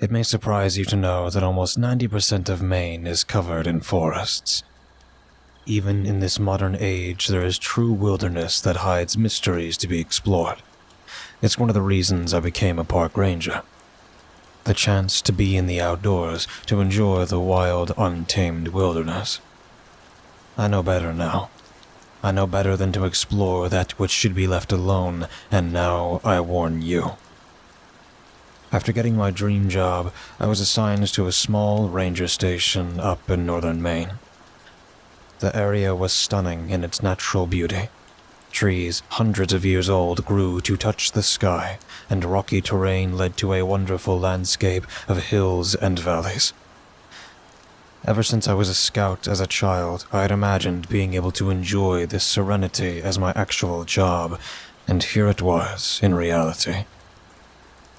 It may surprise you to know that almost 90% of Maine is covered in forests. Even in this modern age, there is true wilderness that hides mysteries to be explored. It's one of the reasons I became a park ranger. The chance to be in the outdoors, to enjoy the wild, untamed wilderness. I know better now. I know better than to explore that which should be left alone, and now I warn you. After getting my dream job, I was assigned to a small ranger station up in northern Maine. The area was stunning in its natural beauty. Trees hundreds of years old grew to touch the sky, and rocky terrain led to a wonderful landscape of hills and valleys. Ever since I was a scout as a child, I had imagined being able to enjoy this serenity as my actual job, and here it was in reality.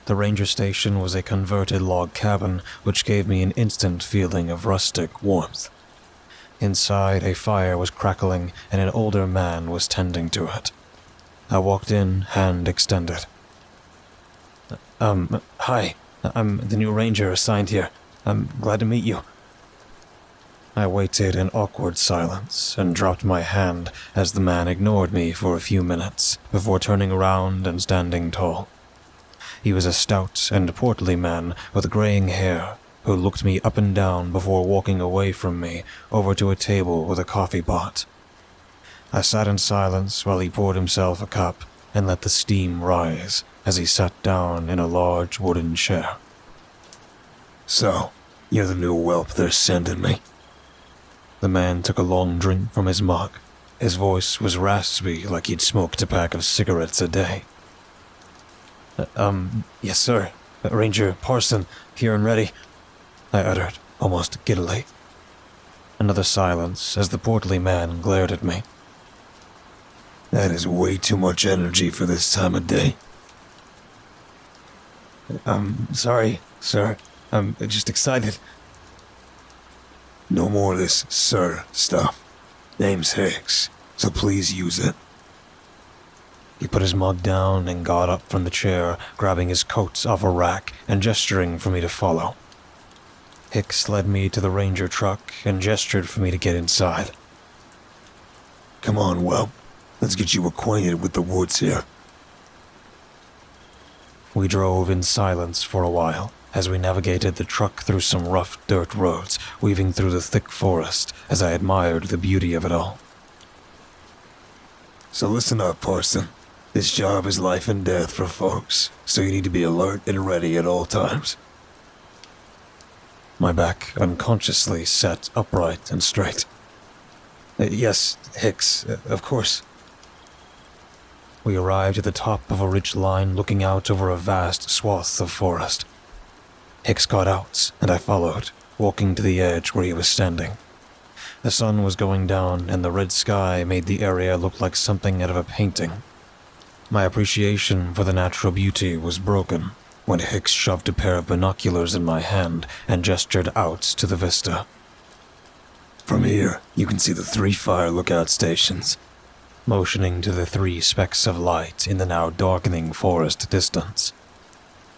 The ranger station was a converted log cabin, which gave me an instant feeling of rustic warmth. Inside, a fire was crackling, and an older man was tending to it. I walked in, hand extended. Hi. I'm the new ranger assigned here. I'm glad to meet you. I waited in awkward silence and dropped my hand as the man ignored me for a few minutes before turning around and standing tall. He was a stout and portly man with graying hair who looked me up and down before walking away from me over to a table with a coffee pot. I sat in silence while he poured himself a cup and let the steam rise as he sat down in a large wooden chair. So, you're the new whelp they're sending me? The man took a long drink from his mug. His voice was raspy like he'd smoked a pack of cigarettes a day. Yes sir, Ranger Parson, here and ready, I uttered, almost giddily. Another silence as the portly man glared at me. That is way too much energy for this time of day. Sorry, sir. I'm just excited. No more of this sir stuff. Name's Hicks, so please use it. He put his mug down and got up from the chair, grabbing his coat off a rack and gesturing for me to follow. Hicks led me to the ranger truck and gestured for me to get inside. Come on, whelp. Let's get you acquainted with the woods here. We drove in silence for a while as we navigated the truck through some rough dirt roads, weaving through the thick forest as I admired the beauty of it all. So listen up, Parson. This job is life and death for folks, so you need to be alert and ready at all times. My back unconsciously sat upright and straight. Yes, Hicks, of course. We arrived at the top of a ridge line looking out over a vast swath of forest. Hicks got out, and I followed, walking to the edge where he was standing. The sun was going down, and the red sky made the area look like something out of a painting. My appreciation for the natural beauty was broken when Hicks shoved a pair of binoculars in my hand and gestured out to the vista. From here, you can see the 3 fire lookout stations, motioning to the 3 specks of light in the now darkening forest distance.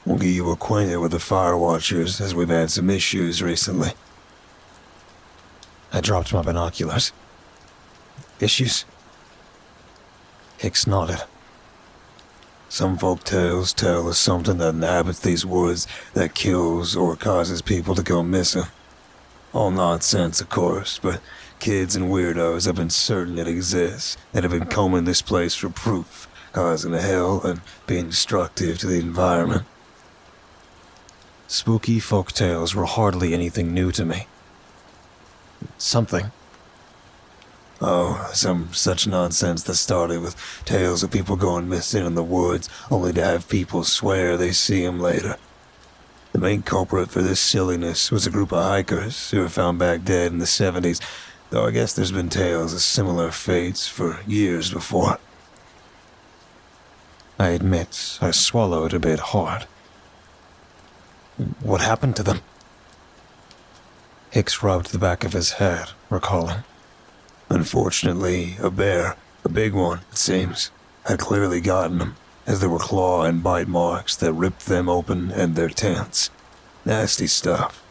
We'll get you acquainted with the fire watchers as we've had some issues recently. I dropped my binoculars. Issues? Hicks nodded. Some folk tales tell of something that inhabits these woods that kills or causes people to go missing. All nonsense, of course, but kids and weirdos have been certain it exists and have been combing this place for proof, causing hell and being destructive to the environment. Spooky folk tales were hardly anything new to me. Something. Oh, some such nonsense that started with tales of people going missing in the woods only to have people swear they see 'em later. The main culprit for this silliness was a group of hikers who were found back dead in the 70s, though I guess there's been tales of similar fates for years before. I admit I swallowed a bit hard. What happened to them? Hicks rubbed the back of his head, recalling. Unfortunately, a bear, a big one, it seems, had clearly gotten them, as there were claw and bite marks that ripped them open and their tents. Nasty stuff.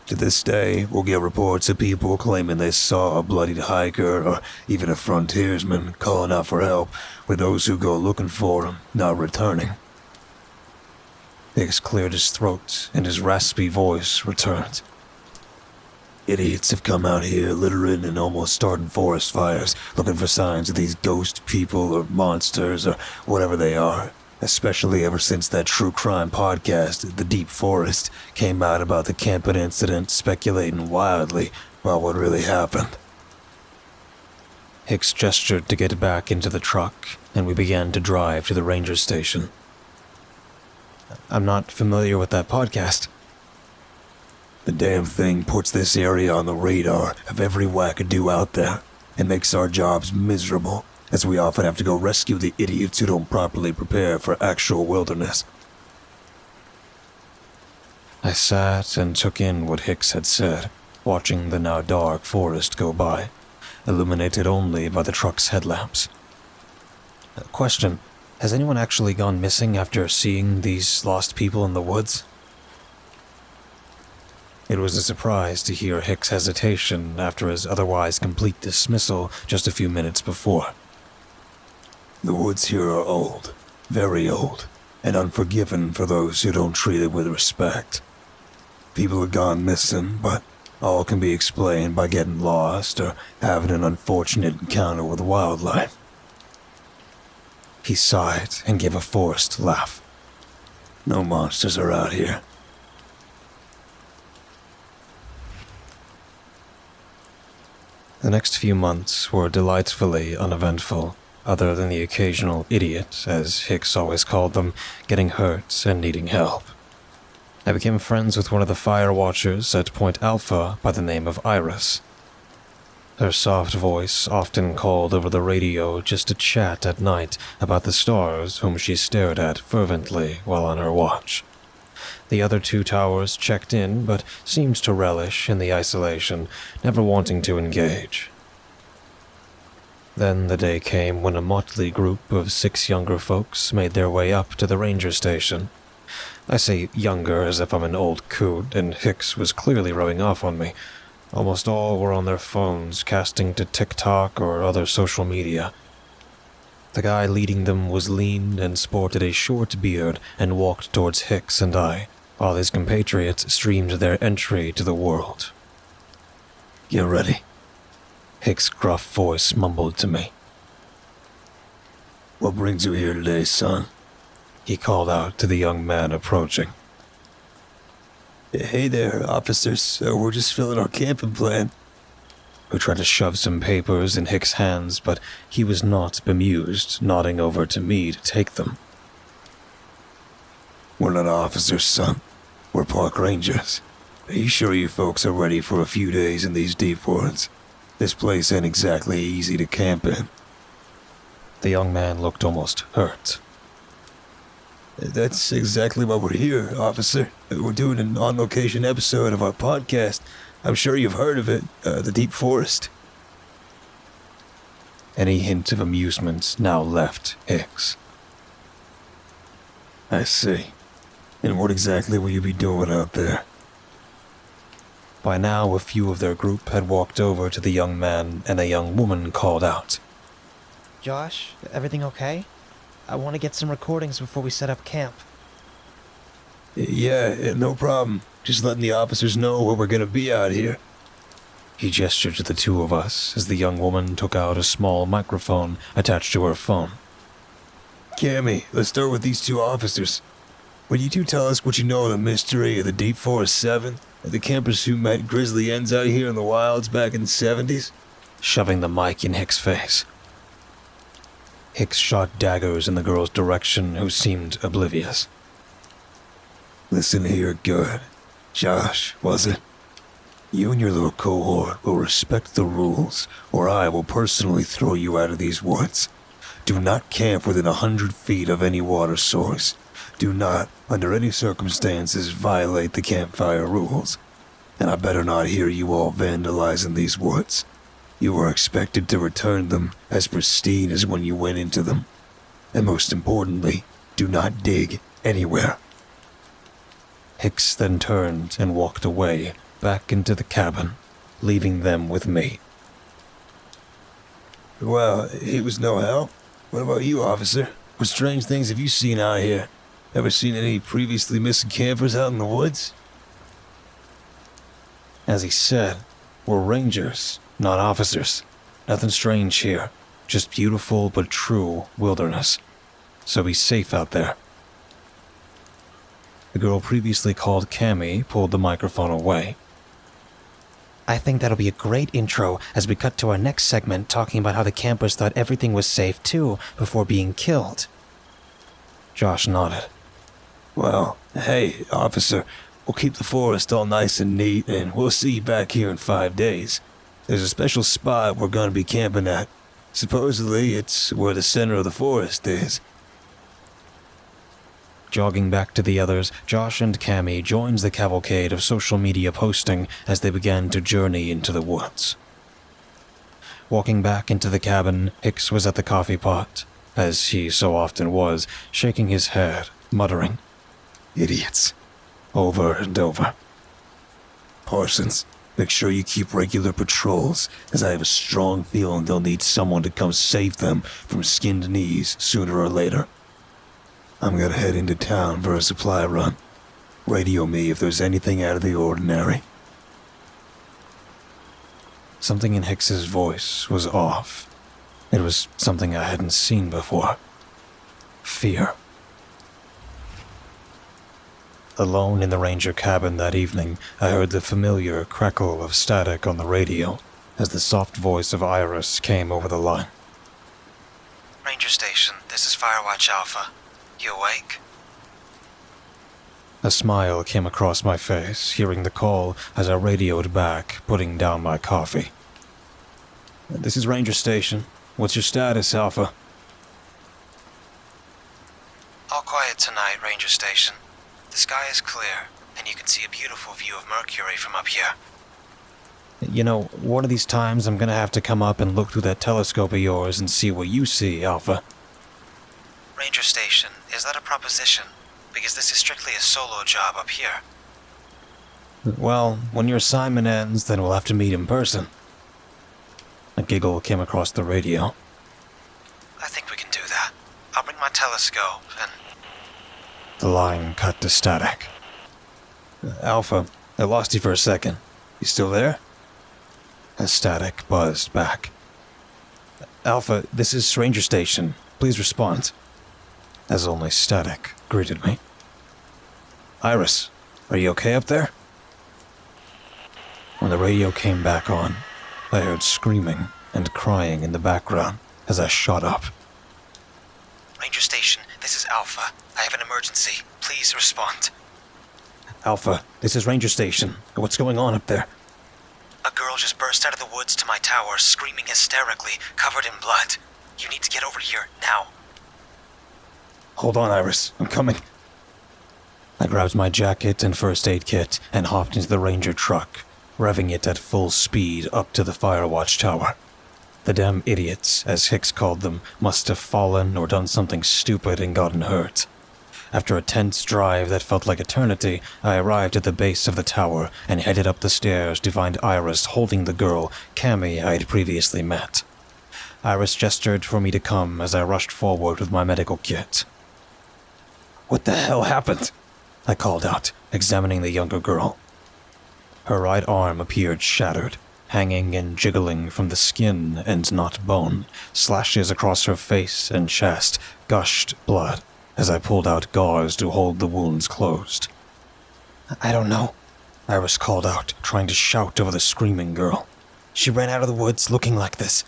To this day, we'll get reports of people claiming they saw a bloodied hiker or even a frontiersman calling out for help, with those who go looking for him not returning. Hicks cleared his throat and his raspy voice returned. Idiots have come out here littering and almost starting forest fires, looking for signs of these ghost people or monsters or whatever they are. Especially ever since that true crime podcast, The Deep Forest, came out about the camping incident, speculating wildly about what really happened. Hicks gestured to get back into the truck, and we began to drive to the ranger station. I'm not familiar with that podcast. The damn thing puts this area on the radar of every wackadoo out there, and makes our jobs miserable, as we often have to go rescue the idiots who don't properly prepare for actual wilderness. I sat and took in what Hicks had said, watching the now dark forest go by, illuminated only by the truck's headlamps. Question, has anyone actually gone missing after seeing these lost people in the woods? It was a surprise to hear Hicks' hesitation after his otherwise complete dismissal just a few minutes before. The woods here are old, very old, and unforgiving for those who don't treat it with respect. People have gone missing, but all can be explained by getting lost or having an unfortunate encounter with wildlife. He sighed and gave a forced laugh. No monsters are out here. The next few months were delightfully uneventful, other than the occasional idiot, as Hicks always called them, getting hurt and needing help. I became friends with one of the fire watchers at Point Alpha by the name of Iris. Her soft voice often called over the radio just to chat at night about the stars whom she stared at fervently while on her watch. The other two towers checked in, but seemed to relish in the isolation, never wanting to engage. Then the day came when a motley group of 6 younger folks made their way up to the ranger station. I say younger as if I'm an old coot, and Hicks was clearly rubbing off on me. Almost all were on their phones, casting to TikTok or other social media. The guy leading them was lean and sported a short beard and walked towards Hicks and I, while his compatriots streamed their entry to the world. Get ready, Hicks' gruff voice mumbled to me. What brings you here today, son? He called out to the young man approaching. Hey there, officers. We're just filling our camping plan. Who tried to shove some papers in Hicks' hands, but he was not bemused, nodding over to me to take them. We're not officers, son. We're park rangers. Are you sure you folks are ready for a few days in these deep woods? This place ain't exactly easy to camp in. The young man looked almost hurt. That's exactly why we're here, officer. We're doing an on-location episode of our podcast. I'm sure you've heard of it, The Deep Forest. Any hint of amusement now left Hicks. I see. And what exactly will you be doing out there? By now, a few of their group had walked over to the young man, and a young woman called out. Josh, everything okay? I want to get some recordings before we set up camp. Yeah, no problem. Just letting the officers know where we're gonna be out here. He gestured to the two of us as the young woman took out a small microphone attached to her phone. Cammy, let's start with these two officers. Would you two tell us what you know of the mystery of the Deep Forest 7? The campers who met grizzly ends out here in the wilds back in the 70s? Shoving the mic in Hicks' face. Hicks shot daggers in the girl's direction, who seemed oblivious. Listen here, good. Josh, was it? You and your little cohort will respect the rules, or I will personally throw you out of these woods. Do not camp within 100 feet of any water source. Do not, under any circumstances, violate the campfire rules. And I better not hear you all vandalizing these woods. You are expected to return them as pristine as when you went into them. And most importantly, do not dig anywhere. Hicks then turned and walked away, back into the cabin, leaving them with me. Well, he was no help. What about you, officer? What strange things have you seen out here? Ever seen any previously missing campers out in the woods? As he said, we're rangers, not officers. Nothing strange here, just beautiful but true wilderness. So be safe out there. The girl previously called Cammy pulled the microphone away. I think that'll be a great intro as we cut to our next segment talking about how the campers thought everything was safe too before being killed. Josh nodded. Well, hey, officer, we'll keep the forest all nice and neat, and we'll see you back here in 5 days. There's a special spot we're gonna be camping at. Supposedly, it's where the center of the forest is. Jogging back to the others, Josh and Cammy joins the cavalcade of social media posting as they began to journey into the woods. Walking back into the cabin, Hicks was at the coffee pot, as he so often was, shaking his head, muttering, Idiots. over and over. Parsons, make sure you keep regular patrols, as I have a strong feeling they'll need someone to come save them from skinned knees sooner or later. I'm gonna head into town for a supply run. Radio me if there's anything out of the ordinary. Something in Hicks's voice was off. It was something I hadn't seen before. Fear. Alone in the ranger cabin that evening, I heard the familiar crackle of static on the radio as the soft voice of Iris came over the line. Ranger Station, this is Firewatch Alpha. You awake? A smile came across my face, hearing the call as I radioed back, putting down my coffee. This is Ranger Station. What's your status, Alpha? All quiet tonight, Ranger Station. The sky is clear, and you can see a beautiful view of Mercury from up here. You know, one of these times I'm gonna have to come up and look through that telescope of yours and see what you see, Alpha. Ranger Station, is that a proposition? Because this is strictly a solo job up here. Well, when your assignment ends, then we'll have to meet in person. A giggle came across the radio. I think we can do that. I'll bring my telescope and... The line cut to static. Alpha, I lost you for a second. You still there? As static buzzed back. Alpha, this is Ranger Station. Please respond. As only static greeted me. Iris, are you okay up there? When the radio came back on, I heard screaming and crying in the background as I shot up. Ranger Station, this is Alpha. I have an emergency. Please respond. Alpha, this is Ranger Station. What's going on up there? A girl just burst out of the woods to my tower, screaming hysterically, covered in blood. You need to get over here, now. Hold on, Iris. I'm coming. I grabbed my jacket and first aid kit and hopped into the Ranger truck, revving it at full speed up to the Firewatch tower. The damn idiots, as Hicks called them, must have fallen or done something stupid and gotten hurt. After a tense drive that felt like eternity, I arrived at the base of the tower and headed up the stairs to find Iris holding the girl, Cammy, I had previously met. Iris gestured for me to come as I rushed forward with my medical kit. What the hell happened? I called out, examining the younger girl. Her right arm appeared shattered, hanging and jiggling from the skin and not bone. Slashes across her face and chest gushed blood as I pulled out gauze to hold the wounds closed. I don't know, Iris called out, trying to shout over the screaming girl. She ran out of the woods looking like this.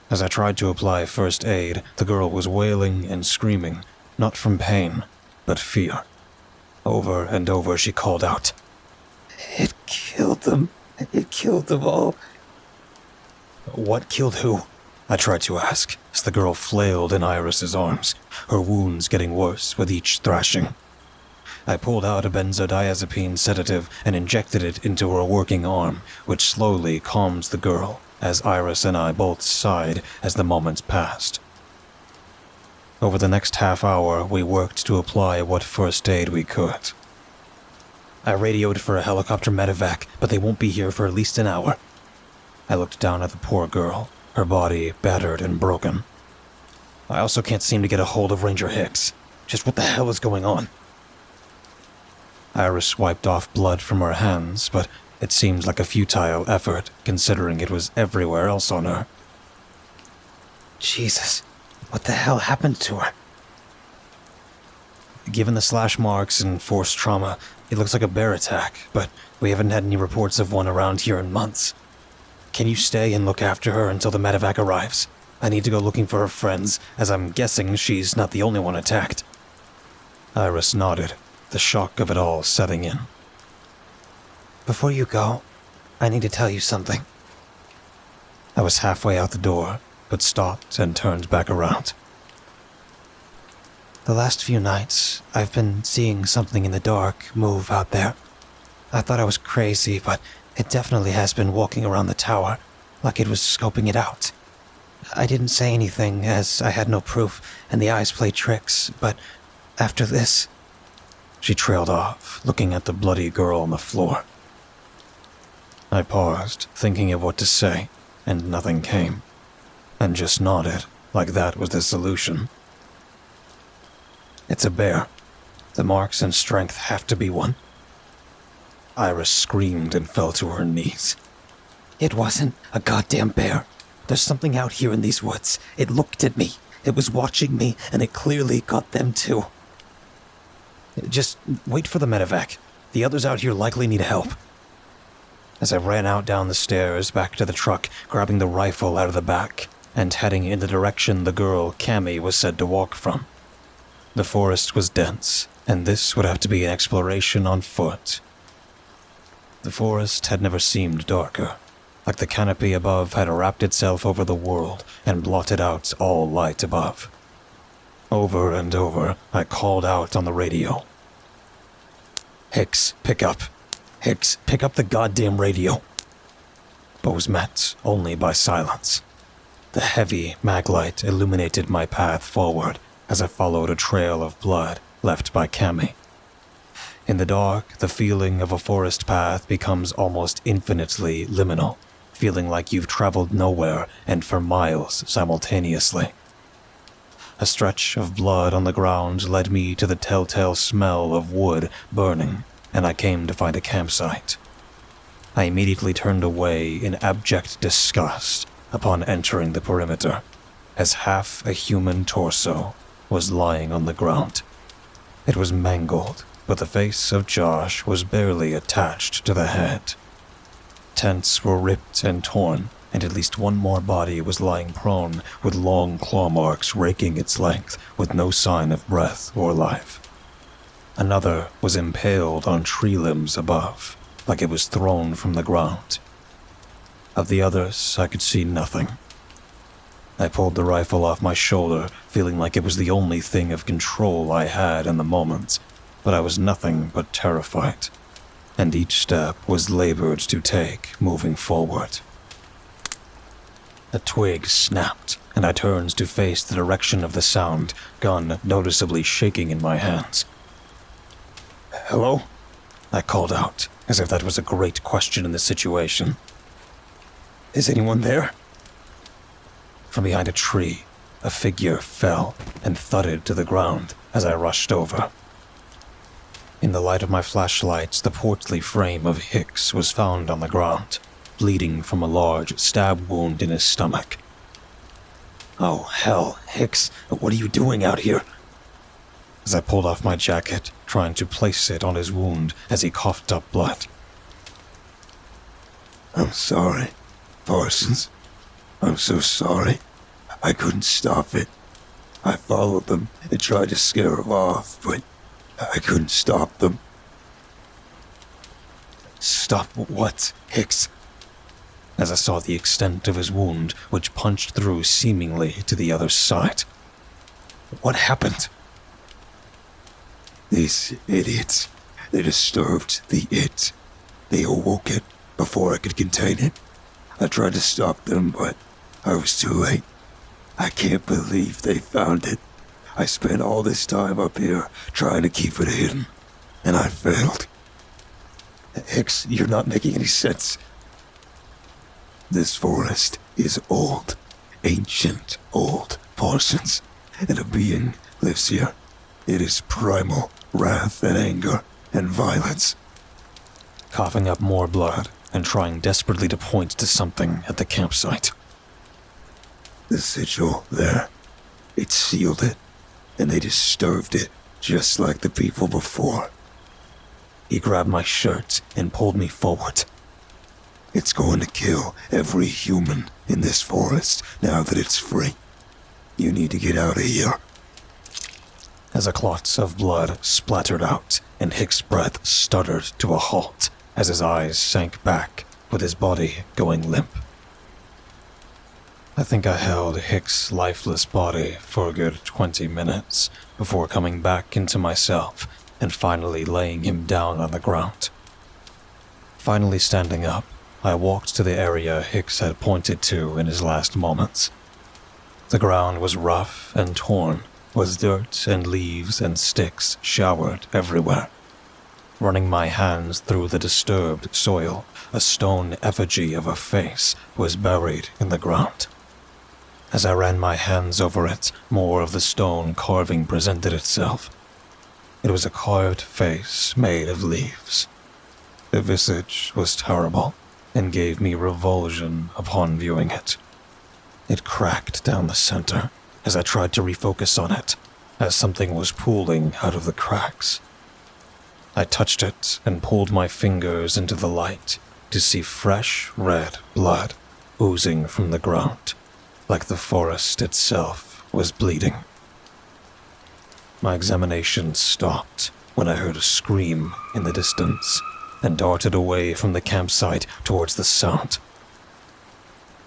As I tried to apply first aid, the girl was wailing and screaming, not from pain, but fear. Over and over she called out, It killed them. It killed them all. What killed who? I tried to ask, as the girl flailed in Iris's arms, her wounds getting worse with each thrashing. I pulled out a benzodiazepine sedative and injected it into her working arm, which slowly calmed the girl, as Iris and I both sighed as the moments passed. Over the next half hour, we worked to apply what first aid we could. I radioed for a helicopter medevac, but they won't be here for at least an hour. I looked down at the poor girl, her body battered and broken. I also can't seem to get a hold of Ranger Hicks. Just what the hell is going on? Iris wiped off blood from her hands, but it seems like a futile effort, considering it was everywhere else on her. Jesus, what the hell happened to her? Given the slash marks and forced trauma, it looks like a bear attack, but we haven't had any reports of one around here in months. Can you stay and look after her until the medevac arrives? I need to go looking for her friends, as I'm guessing she's not the only one attacked. Iris nodded, the shock of it all setting in. Before you go, I need to tell you something. I was halfway out the door, but stopped and turned back around. The last few nights, I've been seeing something in the dark move out there. I thought I was crazy, but it definitely has been walking around the tower, like it was scoping it out. I didn't say anything, as I had no proof, and the eyes played tricks, but after this... She trailed off, looking at the bloody girl on the floor. I paused, thinking of what to say, and nothing came, and just nodded, like that was the solution. It's a bear. The marks and strength have to be one. Iris screamed and fell to her knees. It wasn't a goddamn bear. There's something out here in these woods. It looked at me. It was watching me, and it clearly got them too. Just wait for the medevac. The others out here likely need help. As I ran out down the stairs back to the truck, grabbing the rifle out of the back, and heading in the direction the girl, Cammy, was said to walk from. The forest was dense, and this would have to be an exploration on foot. The forest had never seemed darker, like the canopy above had wrapped itself over the world and blotted out all light above. Over and over, I called out on the radio. Hicks, pick up. Hicks, pick up the goddamn radio. But was met only by silence. The heavy maglite illuminated my path forward as I followed a trail of blood left by Cammy. In the dark, the feeling of a forest path becomes almost infinitely liminal, feeling like you've traveled nowhere and for miles simultaneously. A stretch of blood on the ground led me to the telltale smell of wood burning, and I came to find a campsite. I immediately turned away in abject disgust upon entering the perimeter, as half a human torso was lying on the ground. It was mangled, but the face of Josh was barely attached to the head. Tents were ripped and torn, and at least one more body was lying prone with long claw marks raking its length with no sign of breath or life. Another was impaled on tree limbs above, like it was thrown from the ground. Of the others, I could see nothing. I pulled the rifle off my shoulder, feeling like it was the only thing of control I had in the moment, but I was nothing but terrified, and each step was labored to take moving forward. A twig snapped, and I turned to face the direction of the sound, gun noticeably shaking in my hands. "Hello?" I called out, as if that was a great question in the situation. "Is anyone there?" From behind a tree, a figure fell and thudded to the ground as I rushed over. In the light of my flashlight, the portly frame of Hicks was found on the ground, bleeding from a large stab wound in his stomach. "Oh, hell, Hicks, what are you doing out here?" As I pulled off my jacket, trying to place it on his wound as he coughed up blood. I'm sorry, Parsons. I'm so sorry. I couldn't stop it. I followed them and tried to scare them off, but I couldn't stop them. "Stop what, Hicks?" As I saw the extent of his wound, which punched through seemingly to the other side. "What happened?" These idiots, they disturbed the it. They awoke it before I could contain it. I tried to stop them, but I was too late. I can't believe they found it. I spent all this time up here trying to keep it hidden, and I failed. Hicks, you're not making any sense. This forest is old, ancient old portions, and a being lives here. It is primal, wrath and anger and violence. Coughing up more blood and trying desperately to point to something at the campsite. The sigil there, it sealed it, and they disturbed it just like the people before. He grabbed my shirt and pulled me forward. It's going to kill every human in this forest now that it's free. You need to get out of here. As a clot of blood splattered out and Hicks' breath stuttered to a halt as his eyes sank back with his body going limp. I think I held Hicks' lifeless body for a good 20 minutes before coming back into myself and finally laying him down on the ground. Finally standing up, I walked to the area Hicks had pointed to in his last moments. The ground was rough and torn, with dirt and leaves and sticks showered everywhere. Running my hands through the disturbed soil, a stone effigy of a face was buried in the ground. As I ran my hands over it, more of the stone carving presented itself. It was a carved face made of leaves. The visage was terrible and gave me revulsion upon viewing it. It cracked down the center as I tried to refocus on it, as something was pooling out of the cracks. I touched it and pulled my fingers into the light to see fresh red blood oozing from the ground, like the forest itself was bleeding. My examination stopped when I heard a scream in the distance and darted away from the campsite towards the sound.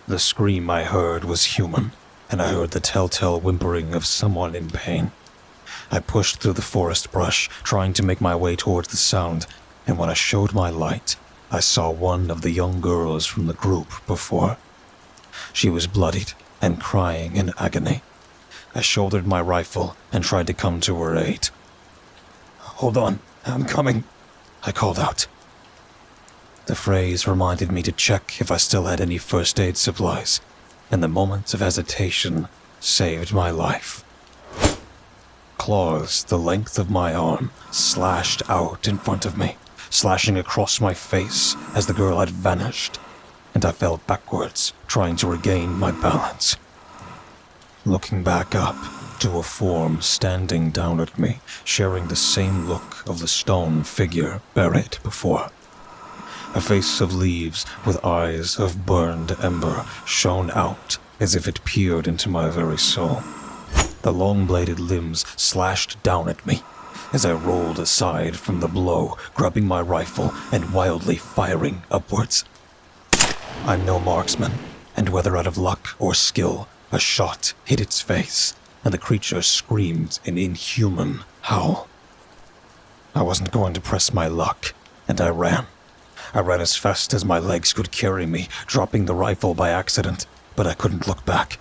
The scream I heard was human, and I heard the telltale whimpering of someone in pain. I pushed through the forest brush, trying to make my way towards the sound, and when I showed my light, I saw one of the young girls from the group before. She was bloodied and crying in agony. I shouldered my rifle and tried to come to her aid. "Hold on, I'm coming," I called out. The phrase reminded me to check if I still had any first aid supplies, and the moment of hesitation saved my life. Claws the length of my arm slashed out in front of me, slashing across my face as the girl had vanished, and I fell backwards, trying to regain my balance. Looking back up to a form standing down at me, sharing the same look of the stone figure buried before. A face of leaves with eyes of burned ember shone out as if it peered into my very soul. The long-bladed limbs slashed down at me as I rolled aside from the blow, grabbing my rifle and wildly firing upwards. I'm no marksman, and whether out of luck or skill, a shot hit its face, and the creature screamed an inhuman howl. I wasn't going to press my luck, and I ran. I ran as fast as my legs could carry me, dropping the rifle by accident, but I couldn't look back.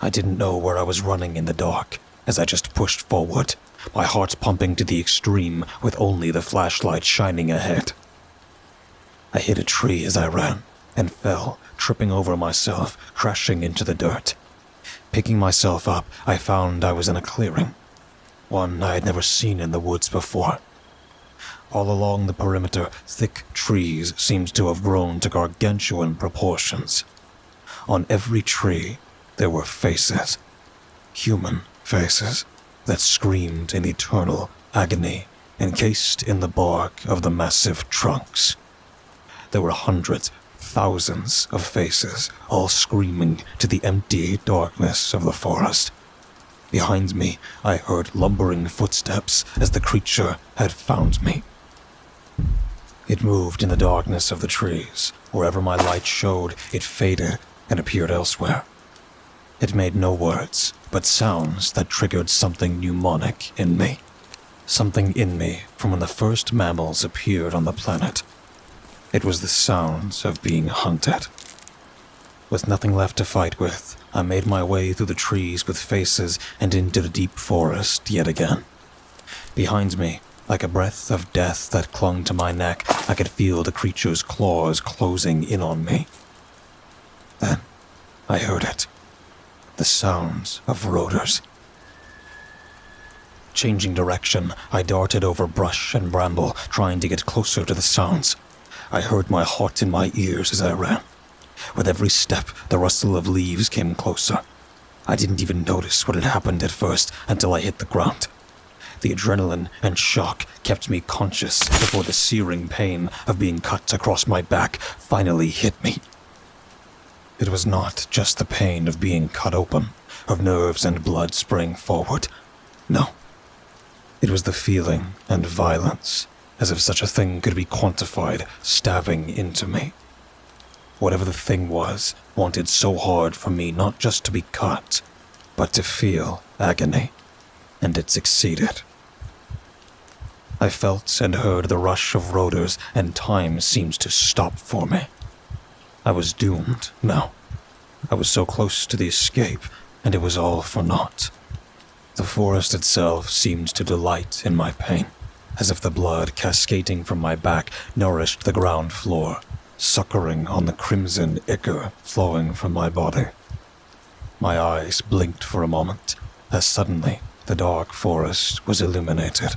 I didn't know where I was running in the dark, as I just pushed forward, my heart pumping to the extreme with only the flashlight shining ahead. I hit a tree as I ran, and fell, tripping over myself, crashing into the dirt. Picking myself up, I found I was in a clearing, one I had never seen in the woods before. All along the perimeter, thick trees seemed to have grown to gargantuan proportions. On every tree, there were faces, human faces, that screamed in eternal agony, encased in the bark of the massive trunks. There were hundreds, thousands of faces, all screaming to the empty darkness of the forest. Behind me, I heard lumbering footsteps as the creature had found me. It moved in the darkness of the trees. Wherever my light showed, it faded and appeared elsewhere. It made no words, but sounds that triggered something mnemonic in me. Something in me from when the first mammals appeared on the planet. It was the sounds of being hunted. With nothing left to fight with, I made my way through the trees with faces and into the deep forest yet again. Behind me, Like a breath of death that clung to my neck, I could feel the creature's claws closing in on me. Then, I heard it. The sounds of rotors. Changing direction, I darted over brush and bramble, trying to get closer to the sounds. I heard my heart in my ears as I ran. With every step, the rustle of leaves came closer. I didn't even notice what had happened at first until I hit the ground. The adrenaline and shock kept me conscious before the searing pain of being cut across my back finally hit me. It was not just the pain of being cut open, of nerves and blood spraying forward. No. It was the feeling and violence, as if such a thing could be quantified, stabbing into me. Whatever the thing was, wanted so hard for me not just to be cut, but to feel agony. And it succeeded. I felt and heard the rush of rotors, and time seemed to stop for me. I was doomed now. I was so close to the escape, and it was all for naught. The forest itself seemed to delight in my pain, as if the blood cascading from my back nourished the ground floor, succouring on the crimson ichor flowing from my body. My eyes blinked for a moment, as suddenly the dark forest was illuminated.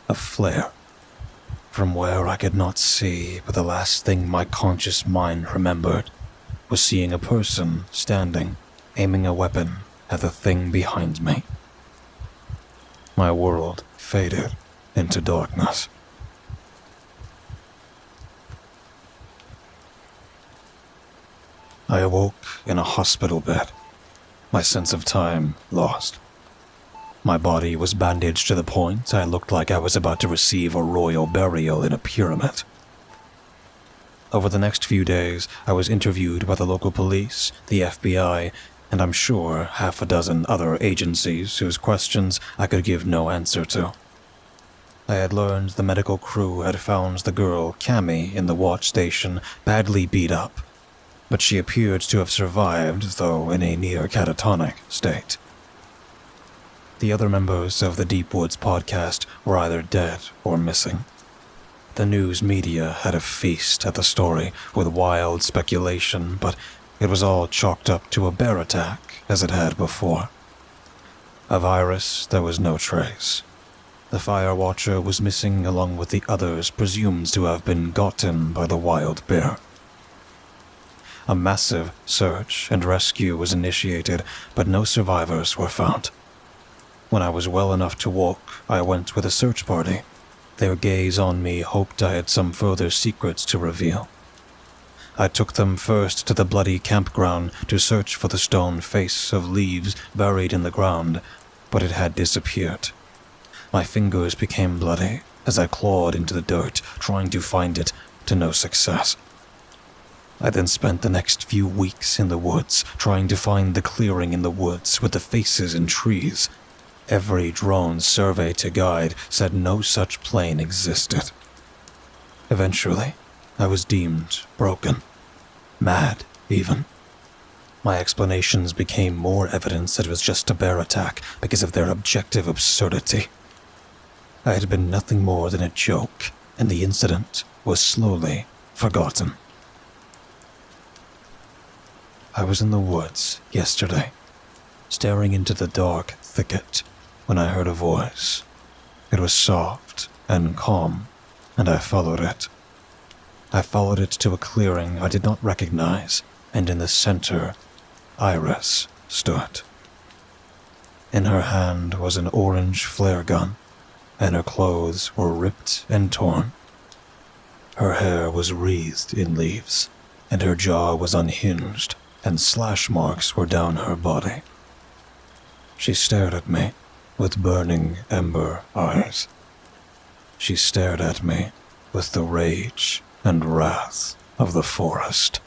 A flare. From where I could not see, but the last thing my conscious mind remembered was seeing a person standing, aiming a weapon at the thing behind me. My world faded into darkness. I awoke in a hospital bed, my sense of time lost. My body was bandaged to the point I looked like I was about to receive a royal burial in a pyramid. Over the next few days, I was interviewed by the local police, the FBI, and I'm sure half a dozen other agencies whose questions I could give no answer to. I had learned the medical crew had found the girl, Cammy, in the watch station, badly beat up, but she appeared to have survived, though in a near catatonic state. The other members of the Deep Woods podcast were either dead or missing. The news media had a feast at the story with wild speculation, but it was all chalked up to a bear attack, as it had before. Of Iris, there was no trace. The fire watcher was missing along with the others presumed to have been gotten by the wild bear. A massive search and rescue was initiated, but no survivors were found. When I was well enough to walk, I went with a search party. Their gaze on me hoped I had some further secrets to reveal. I took them first to the bloody campground to search for the stone face of leaves buried in the ground, but it had disappeared. My fingers became bloody as I clawed into the dirt, trying to find it, to no success. I then spent the next few weeks in the woods, trying to find the clearing in the woods with the faces and trees. Every drone survey to guide said no such plane existed. Eventually, I was deemed broken. Mad, even. My explanations became more evidence that it was just a bear attack because of their objective absurdity. I had been nothing more than a joke, and the incident was slowly forgotten. I was in the woods yesterday, staring into the dark thicket, when I heard a voice. It was soft and calm, and I followed it. I followed it to a clearing I did not recognize, and in the center, Iris stood. In her hand was an orange flare gun, and her clothes were ripped and torn. Her hair was wreathed in leaves, and her jaw was unhinged, and slash marks were down her body. She stared at me with burning ember eyes. She stared at me with the rage and wrath of the forest.